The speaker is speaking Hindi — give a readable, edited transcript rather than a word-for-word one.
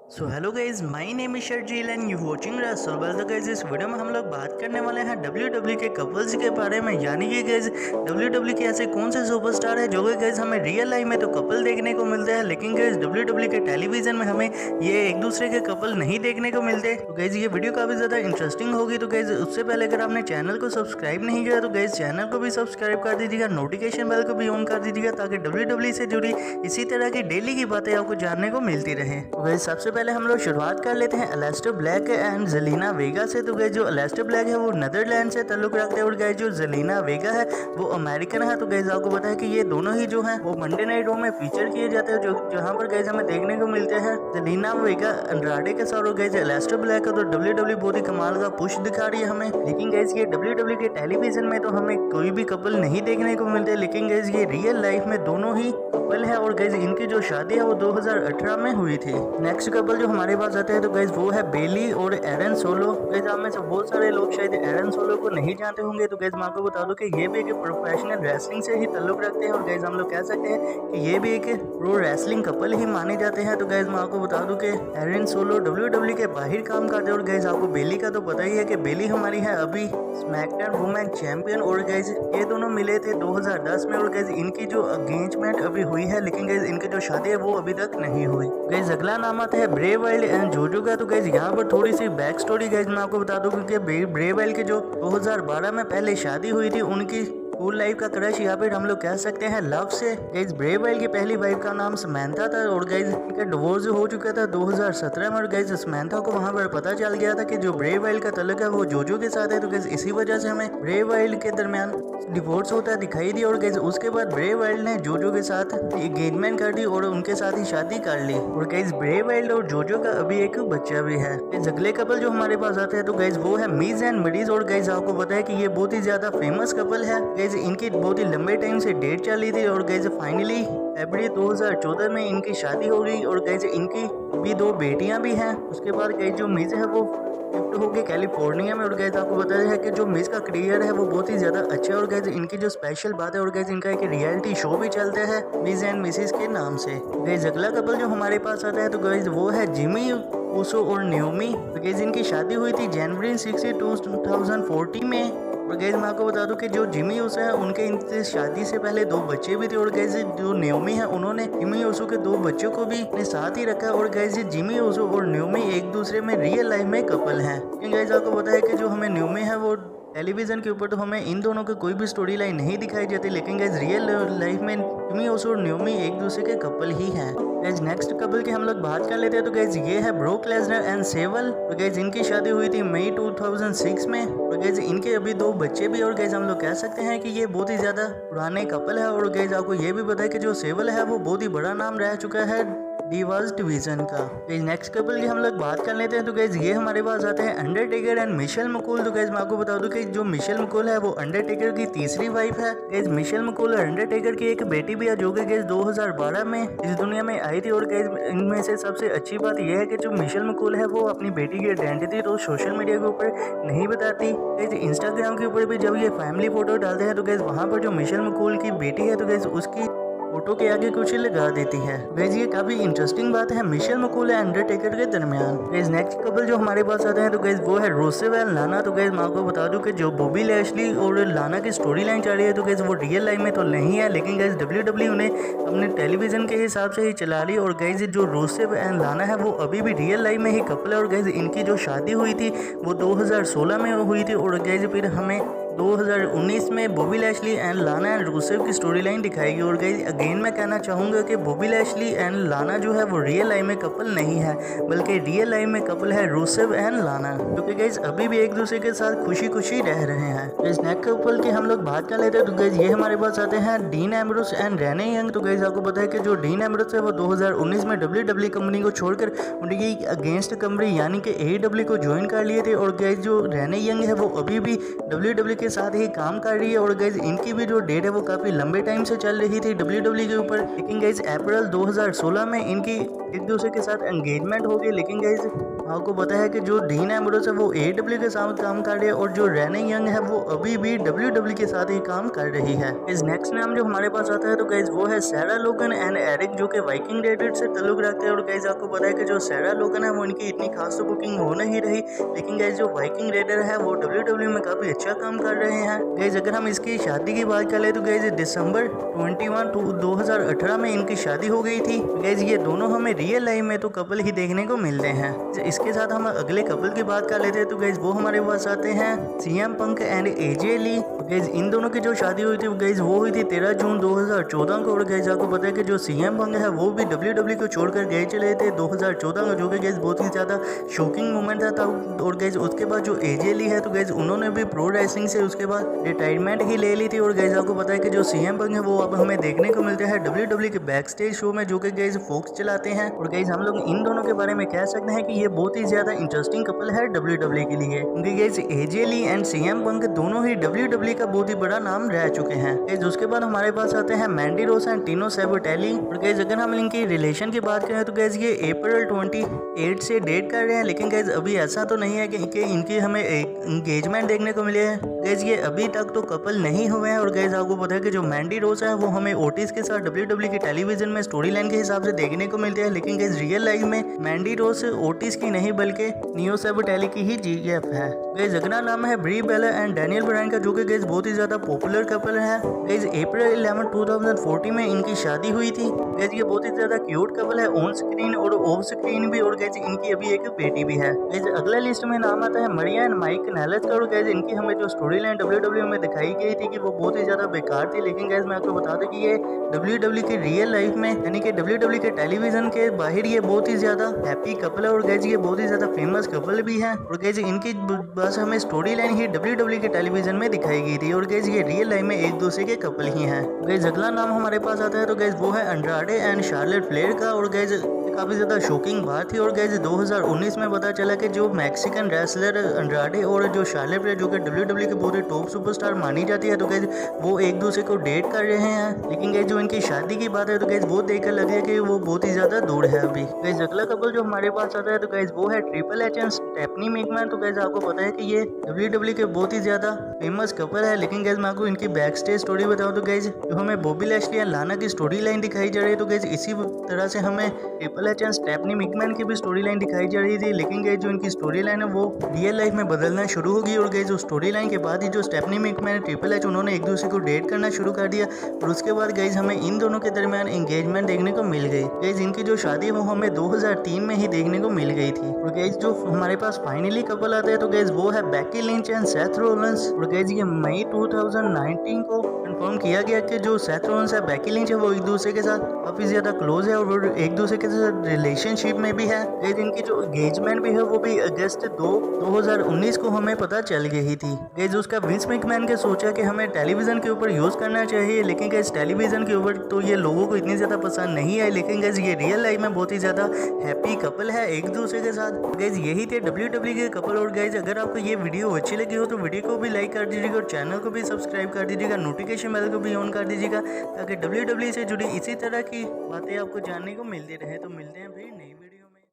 So hello guys, my name is Sharjeel and you watching Rasol. तो गाइज इस वीडियो में हम लोग बात करने वाले हैं WWE के कपल्स के बारे में। यानी कि गाइज WWE के ऐसे कौन से सुपरस्टार है जो कि गाइज हमें रियल लाइफ में तो कपल देखने को मिलते हैं, लेकिन गाइज WWE के टेलीविजन में हमें ये एक दूसरे के कपल नहीं देखने को मिलते। तो गाइज ये वीडियो काफी ज्यादा इंटरेस्टिंग होगी। तो गाइज उससे पहले अगर आपने चैनल को सब्सक्राइब नहीं किया तो गाइज चैनल को भी सब्सक्राइब कर दीजिएगा, नोटिफिकेशन बेल को भी ऑन कर दीजिएगा ताकि WWE से जुड़ी इसी तरह की डेली की बातें आपको जानने को मिलती रहे। तो गाइज सबसे पहले हम लोग शुरुआत कर लेते हैं एलेस्टर ब्लैक एंड जेलिना वेगा से। तो गाइज जो एलेस्टर ब्लैक है वो नीदरलैंड से ताल्लुक रखते हैं और गाइज जो जेलिना वेगा है वो अमेरिकन है। तो गाइज आपको पता है कि ये दोनों ही जो हैं वो मंडे नाइट में फीचर किए जाते हैं, जो जहां पर गाइज हमें देखने को मिलते हैं जेलिना वेगा अंड्राडे के साथ। और गाइज एलेस्टर ब्लैक का तो WWE बहुत ही कमाल का पुश दिखा रही है हमें। लेकिन गाइज ये WWE के टेलीविजन में तो हमें कोई भी कपल नहीं देखने को मिलते, लेकिन गाइज ये रियल लाइफ में दोनों ही कपल है और गाइज इनकी जो शादी है वो 2018 में हुई थी। नेक्स्ट कपल जो हमारे पास आते हैं तो गाइज वो है बेली और एरन सोलो। गाइज आप में से बहुत सारे लोग शायद एरन सोलो को नहीं जानते होंगे। तो गाइज मैं आपको बता दूं कि ये भी एक प्रोफेशनल रेसलिंग से ही ताल्लुक रखते हैं और गाइज हम लोग कह सकते हैं कि ये भी एक प्रो रेसलिंग कपल ही माने जाते हैं। तो गाइज मैं आपको बता दूं कि एरन सोलो WWE के बाहर काम करते हैं और गाइज आपको बेली का तो पता ही है कि बेली हमारी है अभी स्मैकडाउन वुमेन चैंपियन। और गाइज ये दोनों मिले थे 2010 में और गाइज इनकी जो एंगेजमेंट अभी हुई है, लेकिन गाइज इनकी जो शादी है वो अभी तक नहीं हुई। गाइज अगला नाम आता है ब्रे वाइल्ड एंड जोजो का। तो गाइज यहाँ पर थोड़ी सी बैक स्टोरी गाइज मैं आपको बता दूं क्योंकि ब्रे वाइल्ड की जो 2012 में पहले शादी हुई थी उनकी स्कूल लाइफ का क्रश या फिर हम लोग कह सकते हैं लव से। गाइज ब्रे वाइल्ड की पहली वाइफ का नाम समैंथा था और गाइज इनका डिवोर्स हो चुका था 2017 में। और गाइज समैंथा को वहां पर पता चल गया था कि जो ब्रे वाइल्ड का तल्लुक है वो जोजो के साथ है। तो गाइज इसी वजह से हमें ब्रे वाइल्ड के दरमियान डिवोर्स होता दिखाई दिया और गाइज उसके बाद ब्रे वाइल्ड ने जोजो के साथ एंगेजमेंट कर दी और उनके साथ ही शादी कर ली। और गाइज ब्रे वाइल्ड और जोजो का अभी एक बच्चा भी है। अगले कपल जो हमारे पास आते हैं तो गाइज वो है मिज एंड मिडीज। और गाइज आपको पता है कि ये बहुत ही ज्यादा फेमस कपल है। गाइज इनकी बहुत ही लंबे टाइम से डेट चली थी और गाइज फाइनली फरवरी 2014 में इनकी शादी हो गई और गाइज इनकी भी 2 बेटियां भी हैं। उसके बाद गाइज जो मिज है वो शिफ्ट हो गई कैलिफोर्निया में। और गाइज आपको बताया है कि जो मिस का करियर है वो बहुत ही ज्यादा अच्छा है और गाइज इनकी जो स्पेशल बात है और गाइज इनका एक रियलिटी शो भी चलता है मिस एंड मिसिस के नाम से। गाइज अगला कपल जो हमारे पास आता है तो गाइज वो है जिमी ऊसो और न्योमी। तो गाइज इनकी शादी हुई थी जनवरी 62 2014 में। और गाइज मैं आपको बता दूं कि जो जिमी ऊसो है उनके इनसे शादी से पहले 2 बच्चे भी थे और गाइज जो न्योमी है उन्होंने जिमी ऊसो के 2 बच्चों को भी अपने साथ ही रखा। और गाइज जिमी ऊसो और न्योमी एक दूसरे में रियल लाइफ में कपल हैं। लेकिन गाइज आपको पता है कि जो हमें न्योमी है वो टेलीविजन के ऊपर तो हमें इन दोनों की कोई भी स्टोरी लाइन नहीं दिखाई जाती, लेकिन गाइज रियल लाइफ में जिमी ऊसो और न्योमी एक दूसरे के कपल ही हैं। गाइज नेक्स्ट कपल की हम लोग बात कर लेते हैं तो गाइज ये है ब्रोक लेसनर एंड सेवल। तो गाइज इनकी शादी हुई थी मई 2006 में और गाइज इनके अभी 2 बच्चे भी। और गाइज हम लोग कह सकते हैं कि ये बहुत ही ज्यादा पुराने कपल है। और गाइज आपको ये भी पता है कि जो सेवल है वो बहुत ही बड़ा नाम रह चुका है डिवास डिवीजन का। नेक्स्ट कपल की हम लोग बात कर लेते हैं तो गाइज ये हमारे पास आते हैं अंडरटेकर एंड मिशेल मकूल। तो गाइज मैं आपको बता दूं कि जो मिशेल मकूल है वो अंडरटेकर की तीसरी वाइफ है। गाइज मिशेल मकूल और अंडरटेकर की एक बेटी भी है जो कि गाइज 2012 में इस दुनिया में आई थी। और गाइज इनमें से सबसे अच्छी बात यह है कि जो मिशेल मकूल है वो अपनी बेटी की आइडेंटिटी तो सोशल मीडिया के ऊपर नहीं बताती। गाइज इंस्टाग्राम के ऊपर भी जब ये फैमिली फोटो डालते हैं तो गाइज वहाँ पर जो मिशेल मकूल की बेटी है तो गाइज उसकी फोटो के आगे कुछ लगा देती है। गाइज ये काफी इंटरेस्टिंग बात है मिशेल मकूल एंड अंडरटेकर के दरमियान। गाइज नेक्स्ट कपल जो हमारे पास आते हैं तो गाइज वो है रुसेव एंड लाना। तो गाइज मैं आपको बता दूं कि जो बॉबी लैशली और लाना की स्टोरी लाइन चल रही है तो गाइज वो रियल लाइफ में तो नहीं है, लेकिन गाइज WWE उन्हें अपने टेलीविजन के हिसाब से ही चला रही। और गाइज जो रुसेव एंड लाना है वो अभी भी रियल लाइफ में ही कपल है। और गाइज इनकी जो शादी हुई थी वो 2016 में हुई थी और गाइज फिर हमें 2019 में बॉबी लैशली एंड लाना एंड रुसेव की स्टोरी लाइन दिखाएगी। और गाइज अगेन मैं कहना चाहूँगा कि बॉबी लैशली एंड लाना जो है वो रियल लाइफ में कपल नहीं है, बल्कि रियल लाइफ में कपल है रुसेव एंड लाना, क्योंकि गाइज अभी भी एक दूसरे के साथ खुशी खुशी रह रहे हैं। इस नेक्स्ट कपल की हम लोग बात कर लेते हैं तो गाइज ये हमारे पास आते हैं Dean Ambrose and Renee Young. तो गाइज आपको पता है कि जो डीन एम्ब्रोस है वो 2019 में WWE कंपनी को छोड़कर उनकी अगेंस्ट कंपनी यानी कि AEW को ज्वाइन कर लिए थे। और गाइज जो रेने यंग है वो अभी भी WWE के के साथ ही काम कर रही है और गाइज इनकी भी जो डेट है वो काफी लंबे टाइम से चल रही थी WWE के ऊपर, लेकिन गाइज अप्रैल 2016 में इनकी एक दूसरे के साथ एंगेजमेंट हो गई। लेकिन गाइज आपको पता है कि जो डीन एम्ब्रोस है वो AEW के साथ काम कर रही है और जो रेने यंग है वो अभी भी WWE के साथ ही काम कर रही है। इस नेक्स्ट नाम जो हमारे पास आता है तो गाइज वो है सारा लोगन एंड एरिक, जो कि वाइकिंग रेडेड से ताल्लुक रखते हैं। और गाइज आपको पता है कि जो सारा लोगन है वो इनकी इतनी खास तो बुकिंग हो नहीं रही, लेकिन गाइज जो वाइकिंग रेडर है वो WWE में काफी अच्छा काम कर रहे हैं। गाइज अगर हम इसकी शादी की बात करें तो गाइज दिसंबर 21 2018 में इनकी शादी हो गई थी। गाइज ये दोनों हमें रियल लाइफ में तो कपल ही देखने को मिलते हैं। इसके साथ हम अगले कपल की बात कर लेते हैं तो गाइज वो हमारे पास आते हैं CM Punk and AJ Lee. Guys इन दोनों की जो शादी हुई थी गाइज वो हुई थी 13 जून 2014 को। और गाइज आपको पता है कि जो CM पंक है वो भी WWE को छोड़कर गए चले थे 2014 में, जो कि गाइज बहुत ही ज्यादा शॉकिंग मोमेंट था। और गाइज उसके बाद जो AJ ली है तो गाइज उन्होंने भी प्रो रेसलिंग से उसके बाद रिटायरमेंट ही ले ली थी। और गाइज आपको पता है कि जो CM पंक है वो अब हमें देखने को मिलते हैं WWE के बैक स्टेज शो में, जो कि गाइज फोक्स चलाते हैं। और गाइज हम लोग इन दोनों के बारे में कह सकते हैं कि ये बहुत ही ज्यादा इंटरेस्टिंग कपल है WWE के लिए, क्योंकि guys AJ Lee and CM Punk दोनों ही WWE का बहुत ही बड़ा नाम रह चुके हैं। गाइज उसके बाद हमारे पास आते हैं मैंडी रोस एंड टीनो सैबोटेली। और गाइज अगर हम इनकी रिलेशन की बात करें तो गाइज ये अप्रैल 28 से डेट कर रहे हैं, लेकिन गाइज अभी ऐसा तो नहीं है कि इनकी हमें एंगेजमेंट देखने को मिले है। गाइज ये अभी तक तो कपल नहीं हुए हैं। और गाइज आपको पता है कि जो मैंडी रोस है वो हमें ओटिस के साथ WWE की टेलीविजन में स्टोरी लाइन के हिसाब से देखने को मिलते हैं, लेकिन गाइज रियल लाइफ में मैंडी रोस ओटिस की नहीं बल्कि नियो सैबोटेली की ही GF है। गाइज अगला नाम है ब्री बेला एंड डैनियल ब्रायन का, जो कि गाइज बहुत ही ज्यादा पॉपुलर कपल है। गाइज अप्रैल 11 2014 में इनकी शादी हुई थी। गाइज ये बहुत ही ज्यादा क्यूट कपल है ऑन स्क्रीन और ऑफ स्क्रीन भी। और गाइज इनकी अभी एक बेटी भी है। गाइज अगला लिस्ट में नाम आता है मरिया एंड माइक नेलेस का। और गाइज इनकी हमें जो स्टोरी लाइन WWE में दिखाई गई थी कि वो बहुत ही ज्यादा बेकार थी, लेकिन गाइज मैं आपको बता दूं कि ये WWE की रियल लाइफ में यानी कि WWE के टेलीविजन के बाहर ये बहुत ही ज्यादा हैप्पी कपल है। और गाइज ये बहुत ही ज्यादा फेमस कपल भी है। और गाइज इनकी बस हमें स्टोरी लाइन ही WWE के टेलीविजन में दिखाई गई थी। और गाइज ये रियल लाइफ में एक दूसरे के कपल ही हैं। गाइज अगला नाम हमारे पास आता है तो गाइज वो है अंड्राडे एंड शार्लेट फ्लेयर का। और गाइज काफी ज्यादा शॉकिंग बात थी। और गाइज 2019 में पता चला कि जो मैक्सिकन रेसलर अंड्राडे और जो शार्लेट फ्लेयर, जो कि WWE के बहुत ही टॉप सुपरस्टार मानी जाती है, तो गाइज वो एक दूसरे को डेट कर रहे हैं। लेकिन गाइज जो इनकी शादी की बात है तो गाइज वो देखकर लगे कि वो बहुत ही ज्यादा दूर है अभी। गाइज अगला कपल जो हमारे पास आता है तो गाइज वो है Triple H and Stephanie McMahon. तो गाइज आपको पता है कि ये WWE के बहुत ही ज्यादा फेमस कपल है, लेकिन गाइज मैं आपको इनकी बैक स्टेज स्टोरी बताऊं तो गाइज जो हमें बॉबी लैशली एंड लाना की स्टोरी लाइन दिखाई जा रही है, तो गाइज इसी तरह से हमें Triple H and Stephanie McMahon की भी स्टोरी लाइन दिखाई जा रही थी। लेकिन गाइज जो इनकी स्टोरी लाइन है वो रियल लाइफ में बदलना शुरू हो गई। और गाइज जो स्टोरी लाइन के बाद ही जो स्टेफनी मैकमैन ट्रिपल एच उन्होंने एक दूसरे को डेट करना शुरू कर दिया। और उसके बाद गाइज हमें इन दोनों के दरमियान एंगेजमेंट देखने को मिल गई। गाइज इनकी जो शादी है वो हमें 2003 में ही देखने को मिल गई थी। और गाइज जो हमारे पास फाइनली कपल आता है तो गाइज वो है बेकी लिंच एंड सेथ रोलेंस। और गाइज ये मई 2019 को कंफर्म किया गया कि जो सेथ रोलेंस है बेकी लिंच है वो एक दूसरे के साथ काफी ज्यादा क्लोज है और वो एक दूसरे के साथ रिलेशनशिप में भी है। गाइज इनकी जो एंगेजमेंट भी है वो भी अगस्त 2 2019 को हमें पता चल गई थी। गाइज उसका विंस मैकमैन के सोचा कि हमें टेलीविजन के ऊपर यूज करना चाहिए, लेकिन गाइज टेलीविजन के ऊपर तो ये लोगों को इतनी ज्यादा पसंद नहीं आई। लेकिन गाइज ये रियल लाइफ में बहुत ही ज्यादा हैप्पी कपल है एक दूसरे के साथ। गाइज यही थे WWE के कपल। और गाइज अगर आपको ये वीडियो अच्छी लगी हो तो वीडियो को भी लाइक कर दीजिएगा और चैनल को भी सब्सक्राइब कर दीजिएगा, नोटिफिकेशन बेल को भी ऑन कर दीजिएगा ताकि WWE से जुड़ी इसी तरह की बातें आपको जानने को मिलती रहे। तो मिलते हैं फिर नई